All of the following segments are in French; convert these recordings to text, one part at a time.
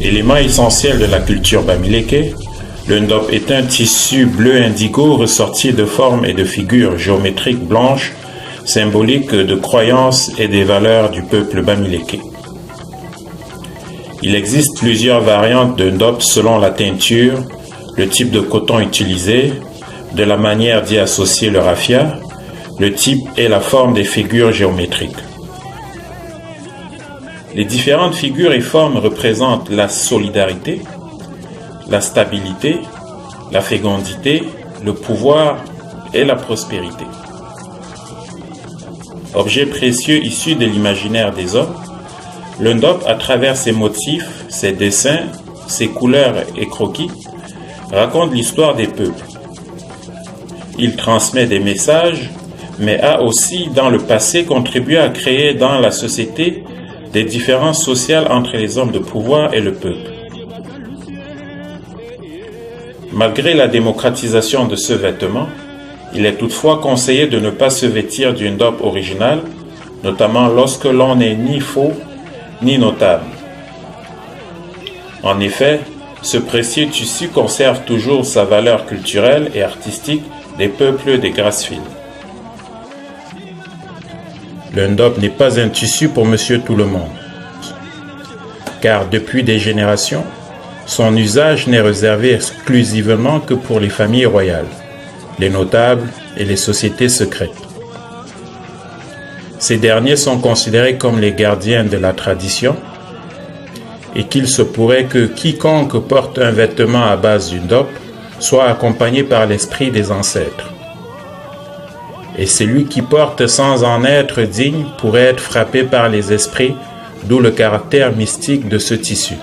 Élément essentiel de la culture bamileke, le ndop est un tissu bleu indigo ressorti de formes et de figures géométriques blanches, symboliques de croyances et des valeurs du peuple bamileke. Il existe plusieurs variantes de ndop selon la teinture, le type de coton utilisé, de la manière d'y associer le raffia, le type et la forme des figures géométriques. Les différentes figures et formes représentent la solidarité, la stabilité, la fécondité, le pouvoir et la prospérité. Objet précieux issu de l'imaginaire des hommes, le ndop, à travers ses motifs, ses dessins, ses couleurs et croquis, raconte l'histoire des peuples. Il transmet des messages, mais a aussi, dans le passé, contribué à créer dans la société des différences sociales entre les hommes de pouvoir et le peuple. Malgré la démocratisation de ce vêtement, il est toutefois conseillé de ne pas se vêtir du ndop original, notamment lorsque l'on n'est ni faux ni notable. En effet, ce précieux tissu conserve toujours sa valeur culturelle et artistique des peuples des Grâce-Fils. Le ndop n'est pas un tissu pour monsieur tout le monde, car depuis des générations, son usage n'est réservé exclusivement que pour les familles royales, les notables et les sociétés secrètes. Ces derniers sont considérés comme les gardiens de la tradition et qu'il se pourrait que quiconque porte un vêtement à base du ndop soit accompagné par l'esprit des ancêtres. Et celui qui porte sans en être digne pourrait être frappé par les esprits, d'où le caractère mystique de ce tissu.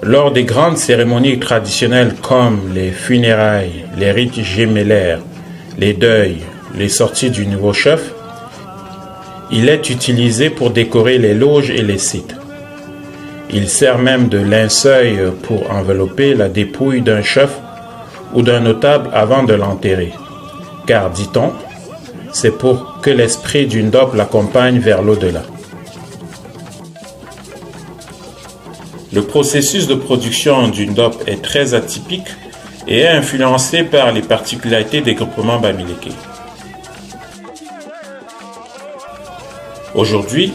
Lors des grandes cérémonies traditionnelles comme les funérailles, les rites gémellaires, les deuils, les sorties du nouveau chef, il est utilisé pour décorer les loges et les sites. Il sert même de linceul pour envelopper la dépouille d'un chef ou d'un notable avant de l'enterrer. Car, dit-on, c'est pour que l'esprit du ndop l'accompagne vers l'au-delà. Le processus de production du ndop est très atypique et est influencé par les particularités des groupements bamileke. Aujourd'hui,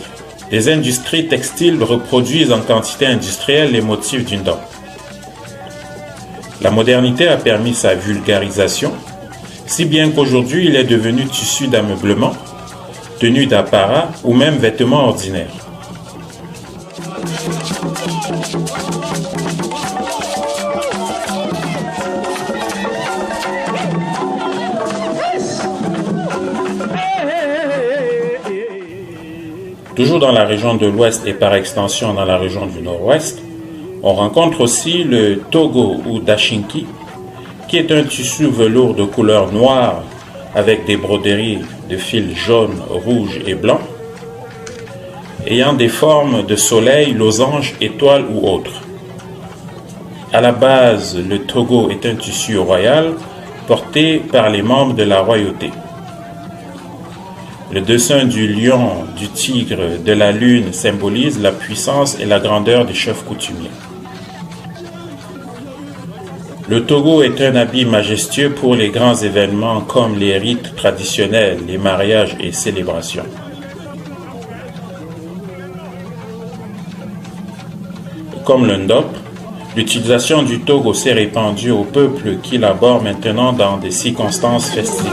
les industries textiles reproduisent en quantité industrielle les motifs du ndop. La modernité a permis sa vulgarisation, si bien qu'aujourd'hui il est devenu tissu d'ameublement, tenue d'apparat ou même vêtements ordinaires. Toujours dans la région de l'Ouest et par extension dans la région du Nord-Ouest, on rencontre aussi le togo ou dashinki, qui est un tissu velours de couleur noire avec des broderies de fils jaunes, rouges et blancs, ayant des formes de soleil, losange, étoile ou autres. À la base, le togo est un tissu royal porté par les membres de la royauté. Le dessin du lion, du tigre, de la lune symbolise la puissance et la grandeur des chefs coutumiers. Le togo est un habit majestueux pour les grands événements comme les rites traditionnels, les mariages et célébrations. Comme le ndop, l'utilisation du togo s'est répandue au peuple qui l'aborde maintenant dans des circonstances festives.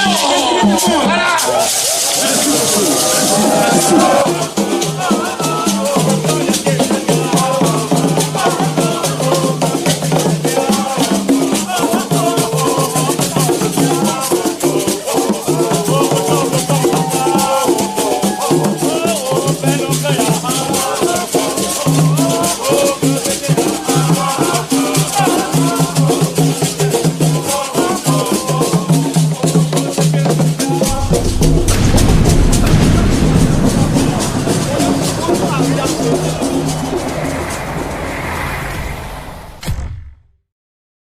Oh,